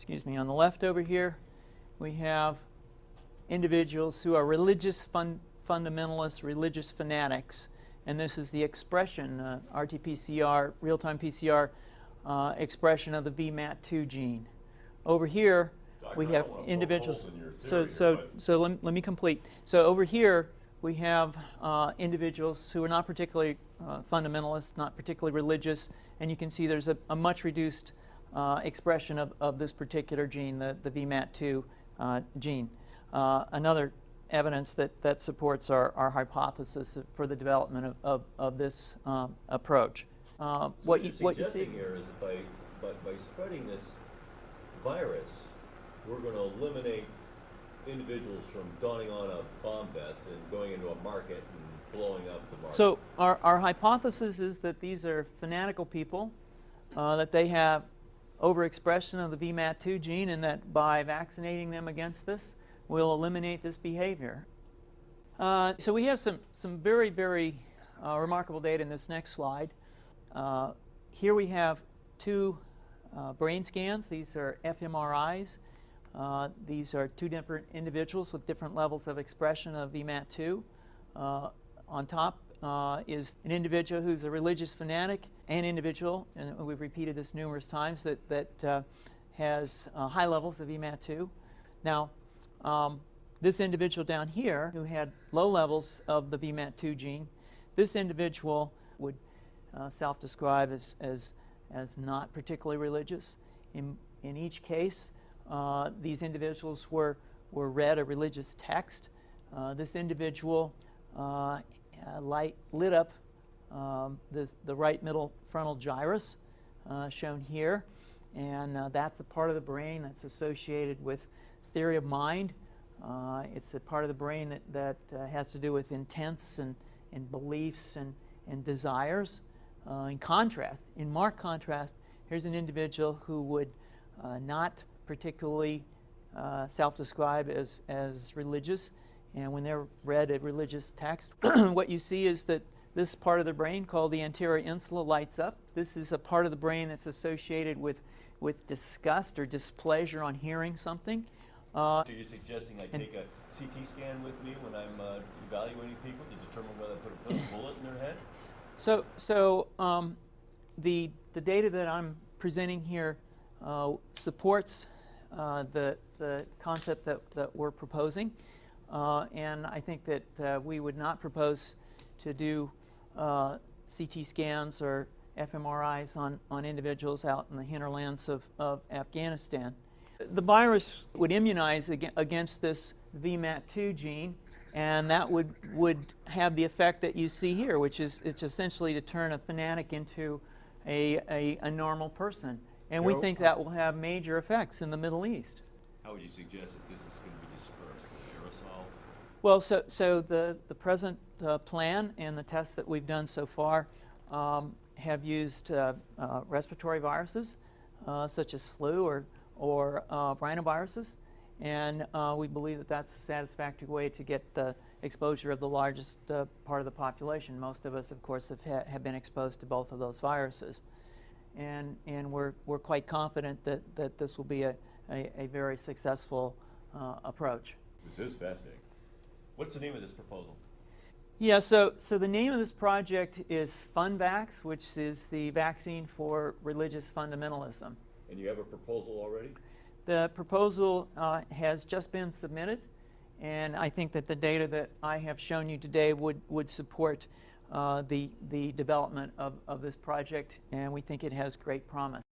excuse me, on the left over here, we have individuals who are religious fundamentalists, religious fanatics, and this is the expression, RT-PCR, real-time PCR expression of the VMAT2 gene. Over here, we have individuals. So let me complete. So over here, we have individuals who are not particularly fundamentalist, not particularly religious, and you can see there's a much reduced expression of this particular gene, the VMAT2 gene. Another evidence that supports our hypothesis for the development of this approach. What you see here is by spreading this virus, we're going to eliminate individuals from donning on a bomb vest and going into a market and blowing up the market. So our hypothesis is that these are fanatical people, that they have overexpression of the VMAT2 gene, and that by vaccinating them against this, we'll eliminate this behavior. So we have some very, very remarkable data in this next slide. Here we have two brain scans. These are fMRIs. These are two different individuals with different levels of expression of VMAT2. On top is an individual who's a religious fanatic, an individual, and we've repeated this numerous times, that has high levels of VMAT2. Now, this individual down here who had low levels of the VMAT2 gene, this individual would self-describe as not particularly religious. In each case, these individuals were read a religious text. This individual lit up the right middle frontal gyrus, shown here, and that's a part of the brain that's associated with theory of mind. It's a part of the brain that has to do with intents and beliefs and desires. In marked contrast, here's an individual who would not particularly self-describe as religious, and when they're read a religious text, what you see is that this part of the brain called the anterior insula lights up. This is a part of the brain that's associated with disgust or displeasure on hearing something. So you're suggesting I take a CT scan with me when I'm evaluating people to determine whether I put a bullet in their head? So the data that I'm presenting here supports the concept that we're proposing, and I think that we would not propose to do CT scans or fMRIs on individuals out in the hinterlands of Afghanistan. The virus would immunize against this VMAT2 gene, and that would have the effect that you see here, which is it's essentially to turn a fanatic into a normal person. And we think that will have major effects in the Middle East. How would you suggest that this is going to be dispersed, the aerosol? Well, so the present plan and the tests that we've done so far have used respiratory viruses, such as flu or rhinoviruses, and we believe that that's a satisfactory way to get the exposure of the largest part of the population. Most of us, of course, have been exposed to both of those viruses, and we're quite confident that this will be a very successful approach. This is fascinating. What's the name of this proposal? Yeah, so the name of this project is FunVax, which is the vaccine for religious fundamentalism. And you have a proposal already? The proposal has just been submitted, and I think that the data that I have shown you today would support the development of this project, and we think it has great promise.